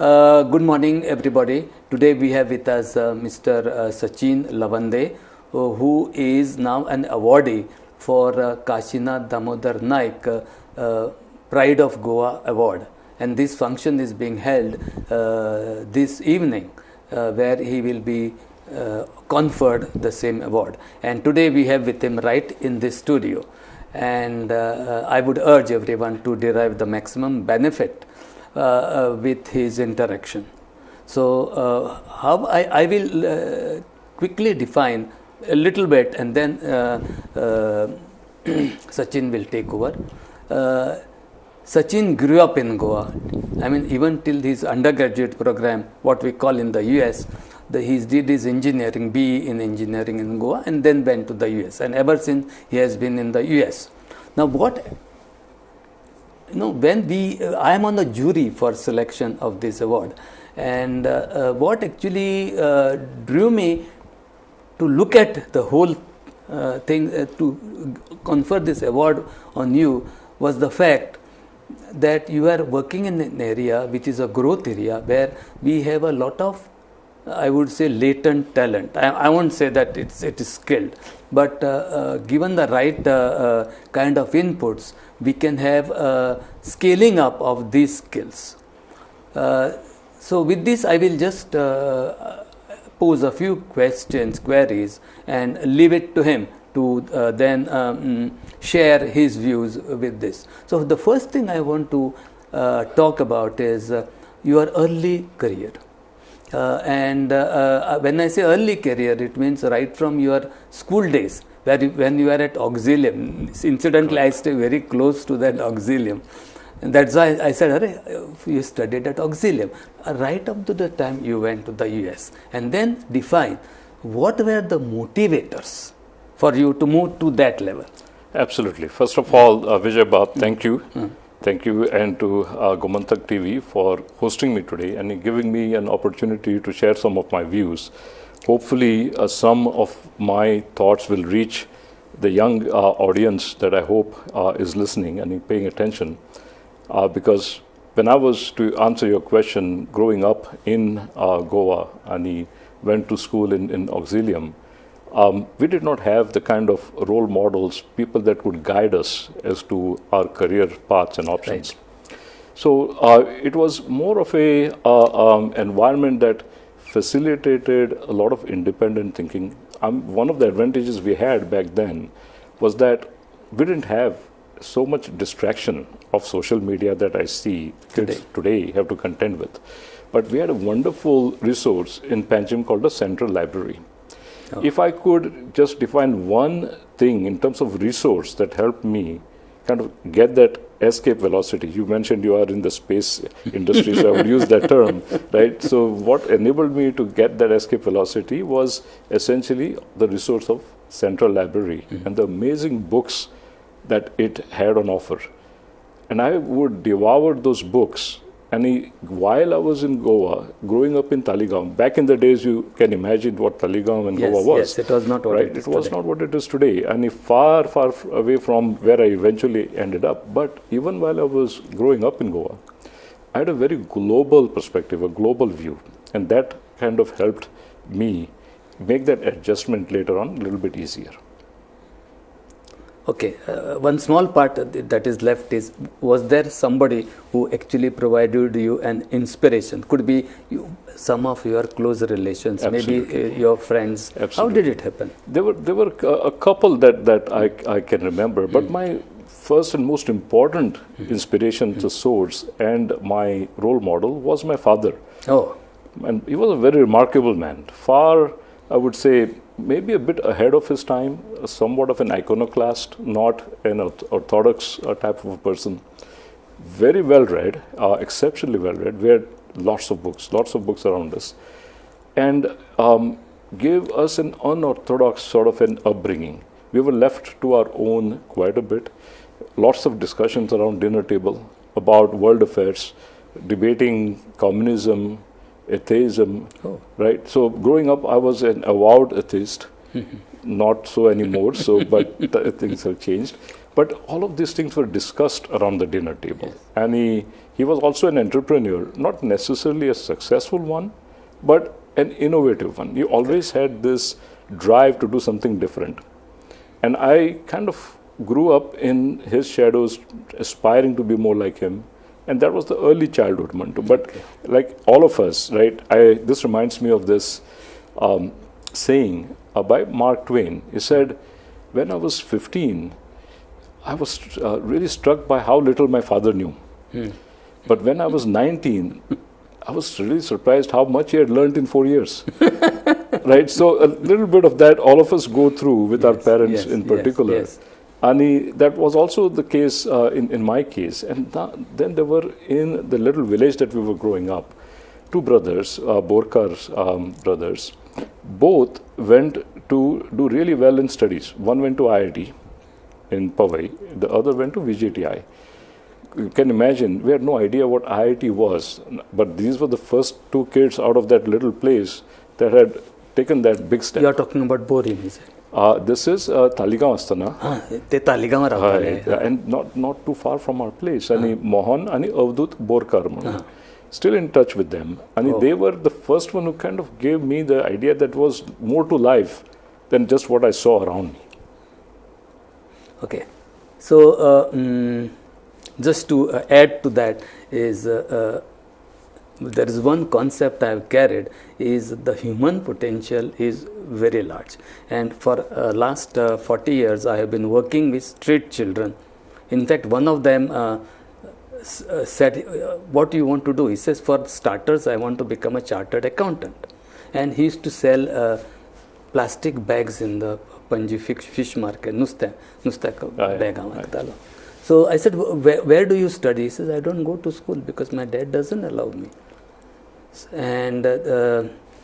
Good morning, everybody. Today we have with us Mr. Sachin Lawande, who is now an awardee for Kashinath Damodar Naik Pride of Goa Award. And this function is being held this evening, where he will be conferred the same award. And today we have with him right in this studio. And I would urge everyone to derive the maximum benefit with his interaction. So how I will quickly define a little bit, and then Sachin will take over. Sachin grew up in Goa. I mean, even till his undergraduate program, what we call in the US, he did his engineering, BE in engineering in Goa, and then went to the US. And ever since, he has been in the US. Now, when I am on the jury for selection of this award, and what actually drew me to look at the whole thing to confer this award on you was the fact that you are working in an area which is a growth area where we have a lot of, I would say, latent talent. I won't say that it is skilled, but given the right kind of inputs, we can have scaling up of these skills. So with this, I will just pose a few queries, and leave it to him to then share his views with this. So the first thing I want to talk about is your early career. And when I say early career, it means right from your school days, when you are at Auxilium. Incidentally, I stay very close to that Auxilium. And that's why I said, you studied at Auxilium. Right up to the time you went to the US. And then define what were the motivators for you to move to that level. Absolutely. First of all, Vijay Bab, thank you. Thank you, and to Gomantak TV for hosting me today and giving me an opportunity to share some of my views. Hopefully, some of my thoughts will reach the young audience that I hope is listening and paying attention. Because when I was to answer your question, growing up in Goa, and he went to school in Auxilium, we did not have the kind of role models, people that would guide us as to our career paths and options. Right. So it was more of a environment that facilitated a lot of independent thinking. One of the advantages we had back then was that we didn't have so much distraction of social media that I see kids today have to contend with. But we had a wonderful resource in Panjim called the Central Library. Oh. If I could just define one thing in terms of resource that helped me kind of get that escape velocity. You mentioned you are in the space industry, so I would use that term, right? So what enabled me to get that escape velocity was essentially the resource of Central Library and the amazing books that it had on offer. And I would devour those books. And while I was in Goa, growing up in Talegaon, back in the days, you can imagine what Talegaon and Goa was. Yes, it was not what it is today. It was not what it is today, and far, far away from where I eventually ended up. But even while I was growing up in Goa, I had a very global perspective, a global view, and that kind of helped me make that adjustment later on a little bit easier. Okay, one small part that is left is, was there somebody who actually provided you an inspiration? Could be some of your close relations, Absolutely. Maybe your friends. Absolutely. How did it happen? There were a couple that I can remember, but my first and most important inspiration, the source, and my role model was my father. Oh. And he was a very remarkable man, far, I would say, maybe a bit ahead of his time, somewhat of an iconoclast, not an orthodox type of a person. Very well read, exceptionally well read. We had lots of books around us, and gave us an unorthodox sort of an upbringing. We were left to our own quite a bit. Lots of discussions around dinner table about world affairs, debating communism, atheism, right? So growing up, I was an avowed atheist, not so anymore, but things have changed. But all of these things were discussed around the dinner table. And he was also an entrepreneur, not necessarily a successful one, but an innovative one. He always had this drive to do something different. And I kind of grew up in his shadows, aspiring to be more like him. And that was the early childhood, Mantu. But like all of us, right, this reminds me of this saying by Mark Twain. He said, when I was 15, I was really struck by how little my father knew. But when I was 19, I was really surprised how much he had learned in 4 years. Right? So a little bit of that all of us go through with our parents in particular. And that was also the case in my case. And then there were, in the little village that we were growing up, two brothers, Borkar's brothers. Both went to do really well in studies. One went to IIT in Powai, the other went to VJTI. You can imagine, we had no idea what IIT was, but these were the first two kids out of that little place that had taken that big step. You are talking about Borin, is it? This is Taligaon Astana. And not too far from our place. And Mohan and Avdut Borkar. Still in touch with them. And they were the first one who kind of gave me the idea that was more to life than just what I saw around me. Okay. So, just to add to that is, there is one concept I have carried, is the human potential is very large. And for last 40 years, I have been working with street children. In fact, one of them said, what do you want to do? He says, for starters, I want to become a chartered accountant. And he used to sell plastic bags in the Panji fish market, nusta bag. So I said, where do you study? He says, I don't go to school because my dad doesn't allow me. And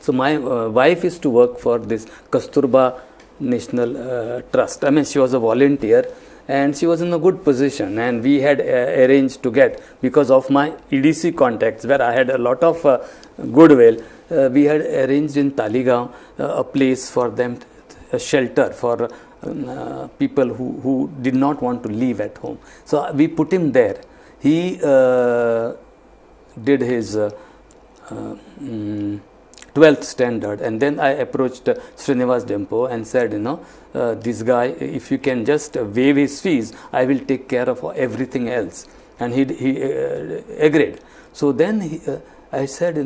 so my wife used to work for this Kasturba National Trust. I mean, she was a volunteer and she was in a good position, and we had arranged to get, because of my EDC contacts where I had a lot of goodwill, we had arranged in Taligaon a place for them, a shelter for people who did not want to leave at home. So we put him there. He did his 12th standard, and then I approached Srinivas Dempo and said, this guy, if you can just waive his fees, I will take care of everything else. And he agreed. So then I said,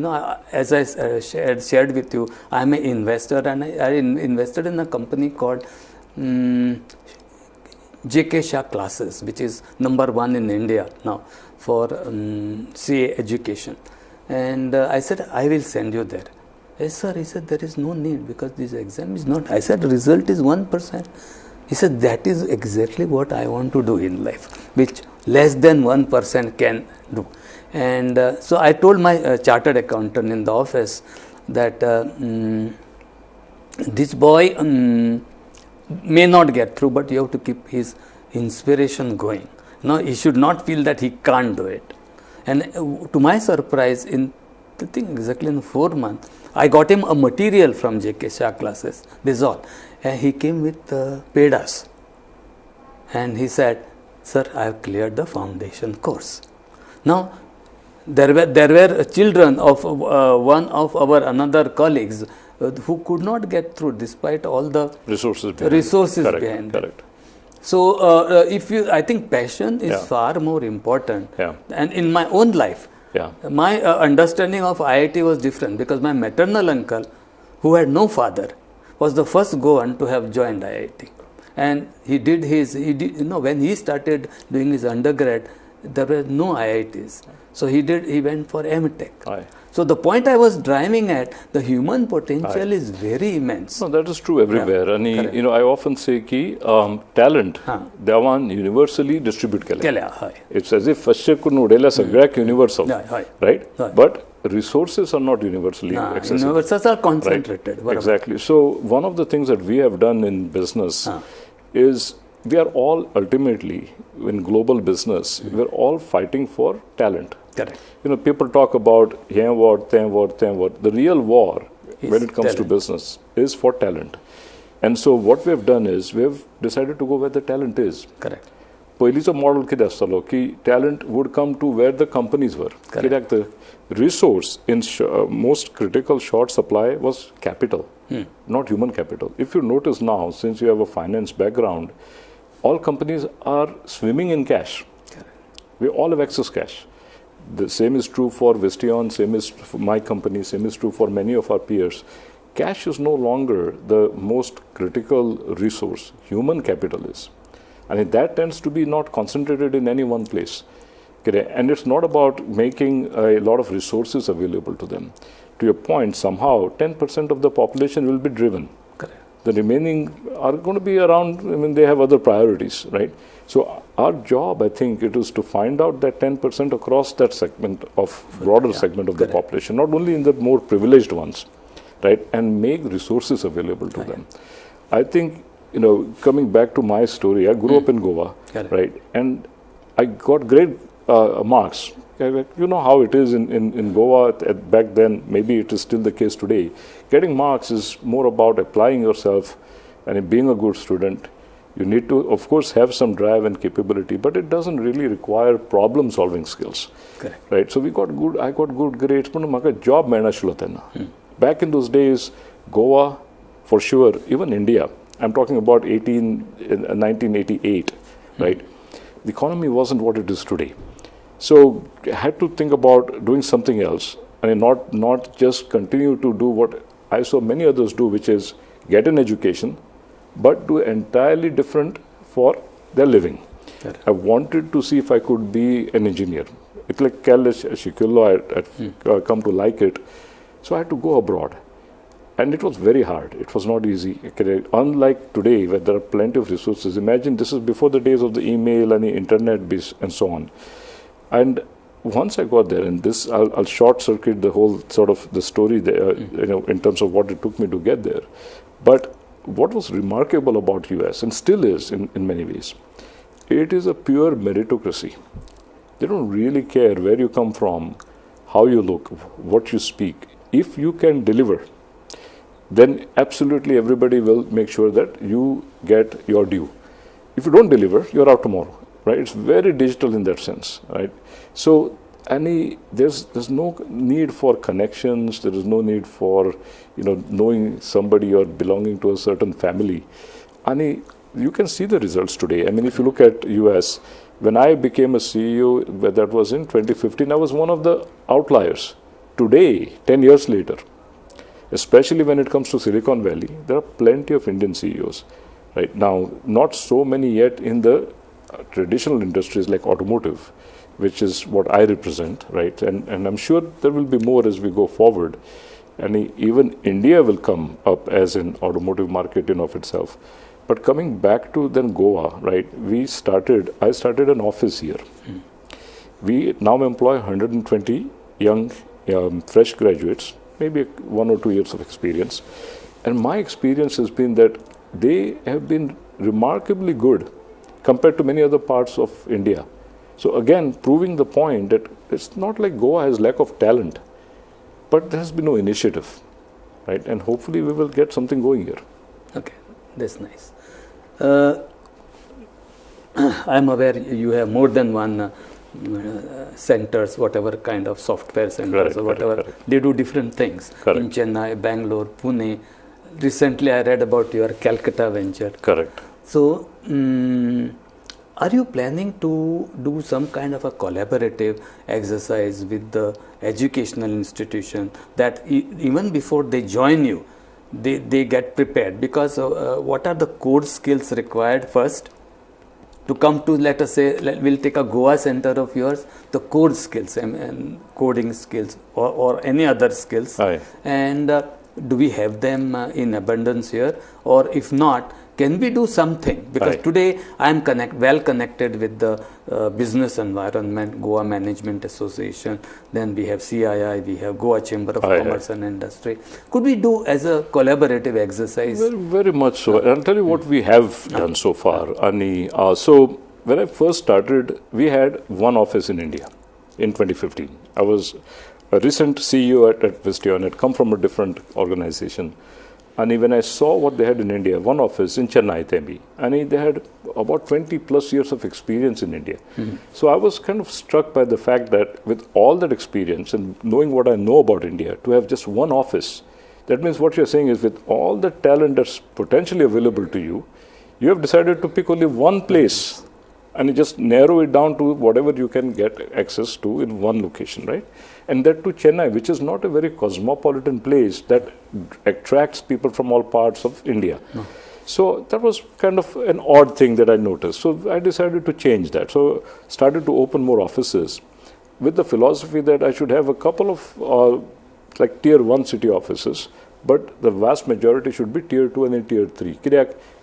as I shared with you, I am an investor, and I invested in a company called J.K. Shah Classes, which is #1 in India now for CA education. And I said, I will send you there. Yes, sir. He said, there is no need because this exam is not. I said, result is 1%. He said, that is exactly what I want to do in life, which less than 1% can do. And so I told my chartered accountant in the office that this boy may not get through, but you have to keep his inspiration going. He should not feel that he can't do it. And to my surprise, I think exactly in 4 months, I got him a material from J.K. Shah Classes, this is all. And he came with pedas. And he said, sir, I have cleared the foundation course. Now, there were children of one of our another colleagues who could not get through despite all the resources behind it. So, I think passion is far more important. And in my own life, my understanding of IIT was different, because my maternal uncle, who had no father, was the first Goan to have joined IIT. And when he started doing his undergrad, there were no IITs. So he went for M.Tech. So the point I was driving at, the human potential is very immense. No, that is true everywhere. And I often say that talent, Devan universally distribute kela. It's as if Fashya kun udela sagrak universal, right? But resources are not universally accessible. Resources are concentrated. Right? Exactly. So one of the things that we have done in business is, we are all ultimately, in global business, we're all fighting for talent. Correct. People talk about award. The real war, when it comes to business, is for talent. And so what we have done is, we have decided to go where the talent is. Correct. पयलींचो model कितें आसतालो की talent would come to where the companies were कित्याक the resource in most critical short supply was capital not human capital. If you notice now, since you have a finance background, all companies are swimming in cash. We all have excess cash. The same is true for Vistion, same is for my company, same is true for many of our peers. Cash is no longer the most critical resource. Human capital is. And that tends to be not concentrated in any one place. Okay? And it's not about making a lot of resources available to them. To your point, somehow 10% of the population will be driven. Correct. The remaining are going to be around, I mean, they have other priorities, right? So our job, I think, it is to find out that 10% across that segment of, broader segment of the population, not only in the more privileged ones, right? And make resources available to them. I think, you know, coming back to my story, I grew up in Goa, right? And I got great marks. You know how it is in Goa back then, maybe it is still the case today. Getting marks is more about applying yourself and being a good student. You need to, of course, have some drive and capability, but it doesn't really require problem solving skills. Correct. Right? So I got good grades, but maka job mehna shulu tena. Back in those days, Goa, for sure, even India, I'm talking about 1988, right? The economy wasn't what it is today. So I had to think about doing something else. I mean, not just continue to do what I saw many others do, which is get an education, but do entirely different for their living. I wanted to see if I could be an engineer. It's like I come to like it. So I had to go abroad. And it was very hard. It was not easy. Unlike today, where there are plenty of resources. Imagine this is before the days of the email and the internet and so on. And once I got there, and this I'll short circuit the whole sort of the story there, you know, in terms of what it took me to get there. But what was remarkable about US, and still is in many ways, it is a pure meritocracy. They don't really care where you come from, how you look, what you speak. If you can deliver, then absolutely everybody will make sure that you get your due. If you don't deliver, you're out tomorrow. Right? It's very digital in that sense, right? So there's no need for connections. There is no need for, you know, knowing somebody or belonging to a certain family. You can see the results today. I mean, if you look at US, when I became a CEO, that was in 2015, I was one of the outliers. Today, 10 years later, especially when it comes to Silicon Valley, there are plenty of Indian CEOs. Right now, not so many yet in the traditional industries like automotive, which is what I represent, right? And I'm sure there will be more as we go forward. And even India will come up as an automotive market in of itself. But coming back to then Goa, right? I started an office here. We now employ 120 young fresh graduates, maybe 1 or 2 years of experience. And my experience has been that they have been remarkably good compared to many other parts of India. So again, proving the point that it's not like Goa has lack of talent, but there has been no initiative, right? And hopefully we will get something going here. Okay, that's nice. I'm aware you have more than one centers, whatever kind of software centers or whatever. Correct. They do different things. Correct. In Chennai, Bangalore, Pune. Recently I read about your Calcutta venture. Correct. So, are you planning to do some kind of a collaborative exercise with the educational institution that even before they join you, they get prepared? Because what are the core skills required first to come to, let us say, we'll take a Goa center of yours, the core skills and coding skills or any other skills. Aye. And do we have them in abundance here? Or if not, can we do something? Because today I am well connected with the business environment, Goa Management Association, then we have CII, we have Goa Chamber of Commerce and Industry. Could we do as a collaborative exercise? Very, very much so. I'll tell you what we have done so far, Ani. So when I first started, we had one office in India in 2015. I was a recent CEO at Vistion, had come from a different organization. And when I saw what they had in India, one office in Chennai, Tembi, and they had about 20 plus years of experience in India. So I was kind of struck by the fact that with all that experience and knowing what I know about India, to have just one office, that means what you're saying is with all the talent that's potentially available to you, you have decided to pick only one place and you just narrow it down to whatever you can get access to in one location, right? And that to Chennai, which is not a very cosmopolitan place that attracts people from all parts of India. No. So that was kind of an odd thing that I noticed. So I decided to change that. So started to open more offices with the philosophy that I should have a couple of like tier 1 city offices, but the vast majority should be tier 2 and then tier 3.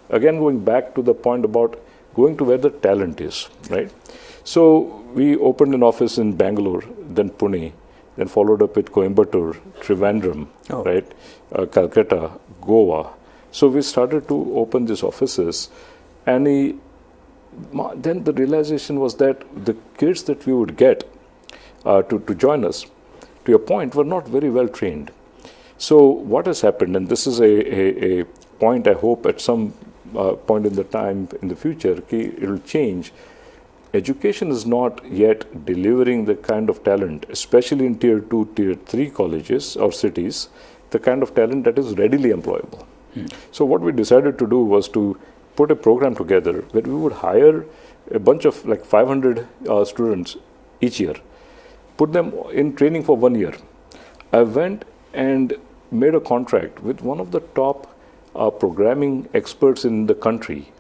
Again, going back to the point about going to where the talent is, right? So we opened an office in Bangalore, then Pune, then followed up with Coimbatore, Trivandrum, right? Calcutta, Goa. So we started to open these offices, and then the realization was that the kids that we would get to join us, to your point, were not very well trained. So what has happened, and this is a point I hope at some point in the time in the future, it will change. Education is not yet delivering the kind of talent, especially in tier 2, tier 3 colleges or cities, the kind of talent that is readily employable. So what we decided to do was to put a program together where we would hire a bunch of like 500 students each year, put them in training for 1 year. I went and made a contract with one of the top programming experts in the country,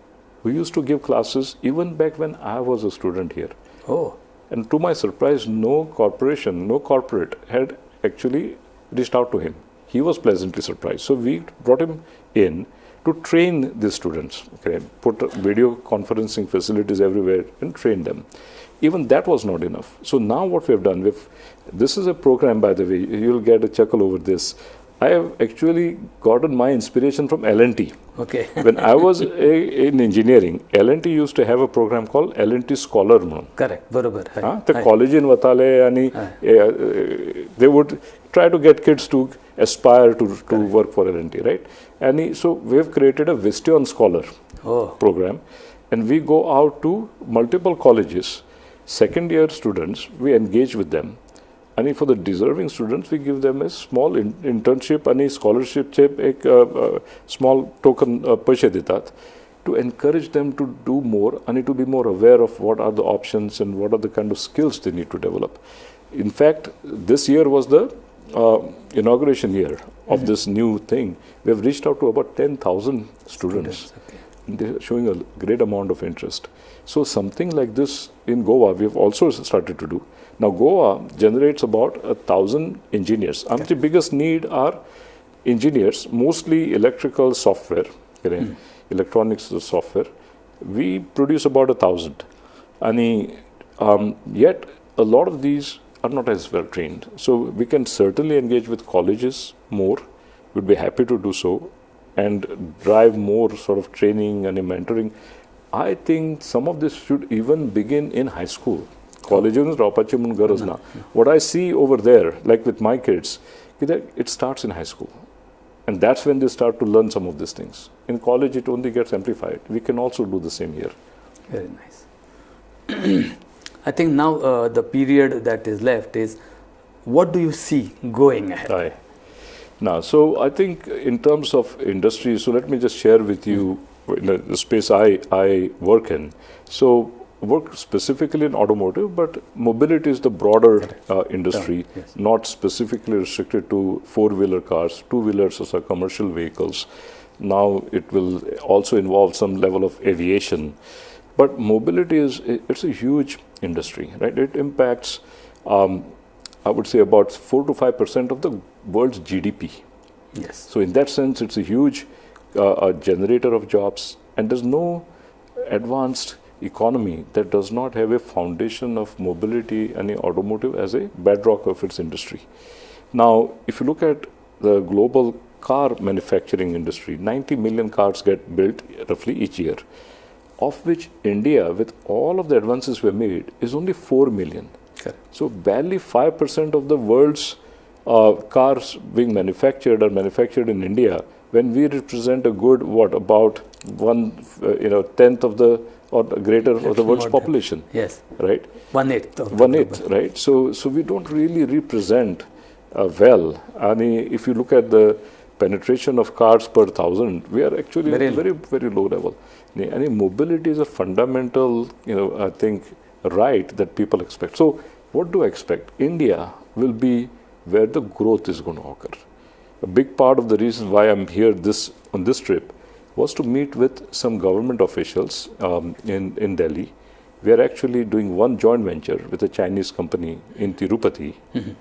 who used to give classes even back when I was a student here. Oh. And to my surprise, no corporate had actually reached out to him. He was pleasantly surprised. So we brought him in to train the students, put video conferencing facilities everywhere and train them. Even that was not enough. So now what we have done, this is a program, by the way, you'll get a chuckle over this. I have actually gotten my inspiration from L&T. Okay. When I was in engineering, L&T used to have a program called L&T Scholar. Correct. Barabar. The college in Vatale, and they would try to get kids to aspire to work for L&T, right? And so we have created a Vistion Scholar program, and we go out to multiple colleges, second year students, we engage with them. And for the deserving students, we give them a small internship and a scholarship, a small token paise detat, to encourage them to do more and to be more aware of what are the options and what are the kind of skills they need to develop. In fact, this year was the inauguration year of this new thing. We have reached out to about 10,000 students. And they're showing a great amount of interest. So something like this in Goa, we have also started to do. Now, Goa generates about 1,000 engineers. And the biggest need are engineers, mostly electrical software, electronics software. We produce about 1,000. And yet, a lot of these are not as well trained. So we can certainly engage with colleges more. We'd be happy to do so and drive more sort of training and mentoring. I think some of this should even begin in high school. What I see over there, like with my kids, it starts in high school. And that's when they start to learn some of these things. In college, it only gets amplified. We can also do the same here. Very nice. I think now the period that is left is, what do you see going ahead? Now, so I think in terms of industry, so let me just share with you the space I work in. So work specifically in automotive, but mobility is the broader industry, not specifically restricted to four-wheeler cars, two-wheelers as commercial vehicles. Now it will also involve some level of aviation. But mobility it's a huge industry, right? It impacts, I would say, about 4 to 5% of the world's GDP. Yes. So in that sense, it's a huge generator of jobs, and there's no advanced economy that does not have a foundation of mobility and automotive as a bedrock of its industry. Now, if you look at the global car manufacturing industry, 90 million cars get built roughly each year, of which India, with all of the advances we have made, is only 4 million. Okay. So barely 5% of the world's cars being manufactured are manufactured in India, when we represent a good, about tenth of the or greater of the world's population. Yes. Right. 1/8 of 1/8. Right. So we don't really represent well. And if you look at the penetration of cars per thousand, we are actually very low level. And mobility is a fundamental, I think, right that people expect. So what do I expect? India will be where the growth is going to occur. A big part of the reason why I'm here on this trip was to meet with some government officials in Delhi. We are actually doing one joint venture with a Chinese company in Tirupati,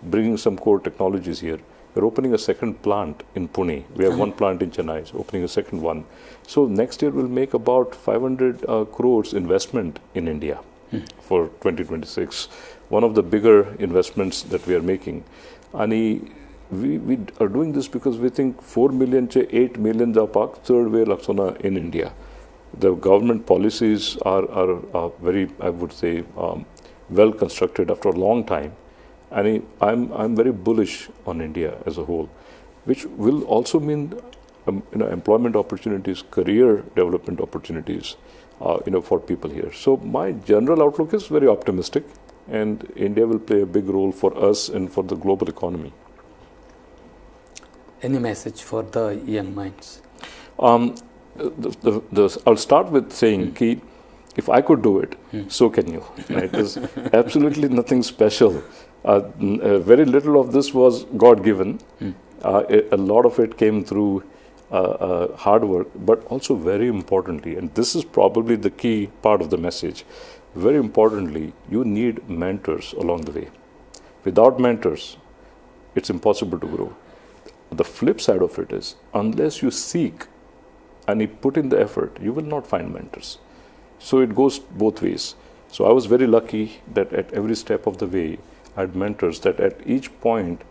bringing some core technologies here. We're opening a second plant in Pune. We have one plant in Chennai, so opening a second one. So next year we'll make about 500 crores investment in India for 2026. One of the bigger investments that we are making. And we are doing this because we think 4 million to 8 million japak third way laksana in India. The government policies are very, I would say, well constructed after a long time. And I'm very bullish on India as a whole, which will also mean employment opportunities, career development opportunities, for people here. So my general outlook is very optimistic, and India will play a big role for us and for the global economy. Any message for the young minds? I'll start with saying, Ki, if I could do it, so can you. Right? There's absolutely nothing special. Very little of this was God-given. A lot of it came through hard work, but also very importantly, and this is probably the key part of the message, very importantly, you need mentors along the way. Without mentors, it's impossible to grow. The flip side of it is, unless you seek and you put in the effort, you will not find mentors. So it goes both ways. So I was very lucky that at every step of the way, I had mentors that at each point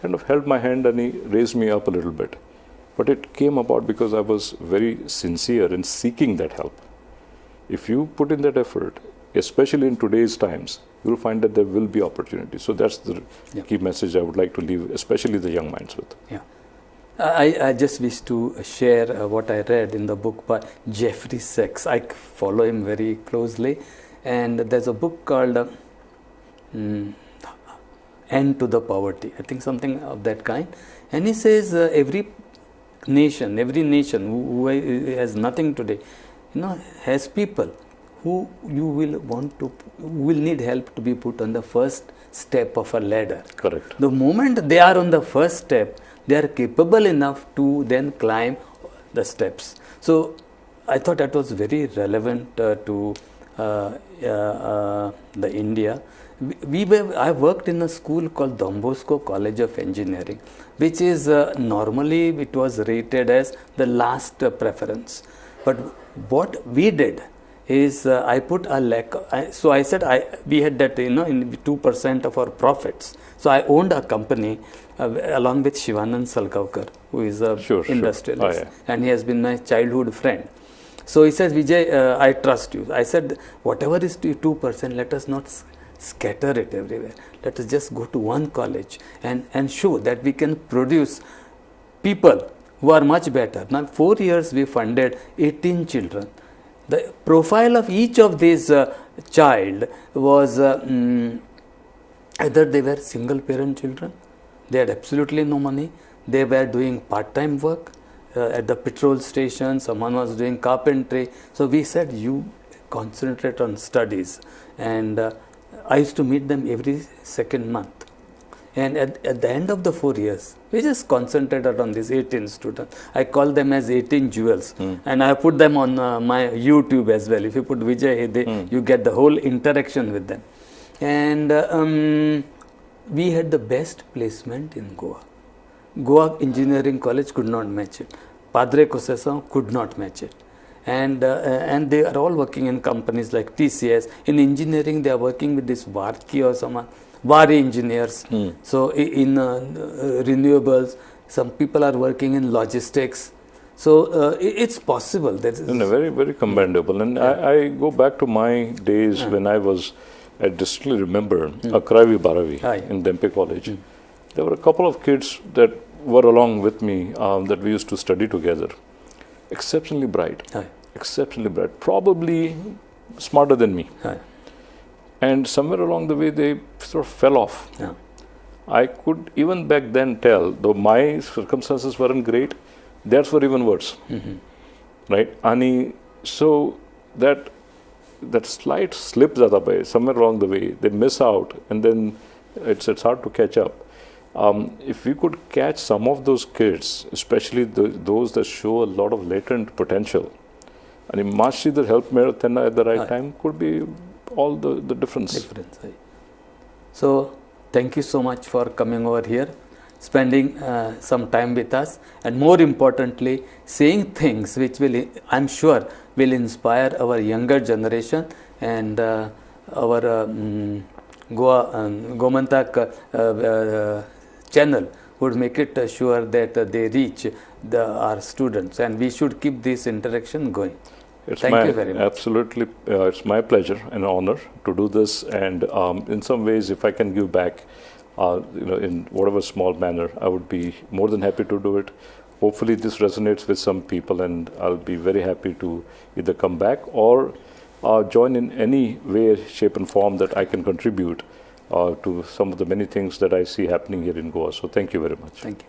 kind of held my hand and he raised me up a little bit. But it came about because I was very sincere in seeking that help. If you put in that effort, especially in today's times, you will find that there will be opportunities. So that's the key message I would like to leave, especially the young minds with. Yeah. I just wish to share what I read in the book by Jeffrey Sachs. I follow him very closely. And there's a book called End to the Poverty. I think something of that kind. And he says every nation who has nothing today, has people who will need help to be put on the first step of a ladder. Correct. The moment they are on the first step, they are capable enough to then climb the steps. So I thought that was very relevant to the India. I worked in a school called Don Bosco College of Engineering, which is normally it was rated as the last preference. But what we did is I put a lack. So I said we had that in 2% of our profits. So I owned a company along with Shivanand Salgaonkar, who is a industrialist, and he has been my childhood friend. So he says, Vijay, I trust you. I said, whatever is 2%, let us not scatter it everywhere. Let us just go to one college and show that we can produce people who are much better. Now, 4 years we funded 18 children. The profile of each of these child was either they were single parent children, they had absolutely no money, they were doing part-time work at the petrol station, someone was doing carpentry. So we said, you concentrate on studies. And I used to meet them every second month. And at the end of the 4 years, we just concentrated on these 18 students. I call them as 18 jewels. And I put them on my YouTube as well. If you put Vijay Hede, you get the whole interaction with them. And we had the best placement in Goa. Goa Engineering College could not match it. Padre Cossesson could not match it. And they are all working in companies like TCS. In engineering, they are working with this Varki or someone. Vari engineers. So in renewables, some people are working in logistics. So it's possible. Very, very commendable. And I go back to my days when I distinctly remember Akravi Baravi in Dempe College. There were a couple of kids that were along with me that we used to study together, exceptionally bright, exceptionally bright, probably smarter than me. And somewhere along the way, they sort of fell off. I could even back then tell, though my circumstances weren't great, theirs were even worse. Right? So that slight slip jata by somewhere along the way, they miss out, and then it's hard to catch up. If we could catch some of those kids, especially those that show a lot of latent potential, and Mashi the help Tenna at the right time could be all the difference. So thank you so much for coming over here, spending some time with us, and more importantly, saying things which will, I'm sure, will inspire our younger generation, and our Gomantak channel would make it sure that they reach our students, and we should keep this interaction going. Thank you very much. Absolutely, it's my pleasure and honor to do this, and in some ways, if I can give back, in whatever small manner, I would be more than happy to do it. Hopefully, this resonates with some people, and I'll be very happy to either come back or join in any way, shape, and form that I can contribute to some of the many things that I see happening here in Goa. So, thank you very much. Thank you.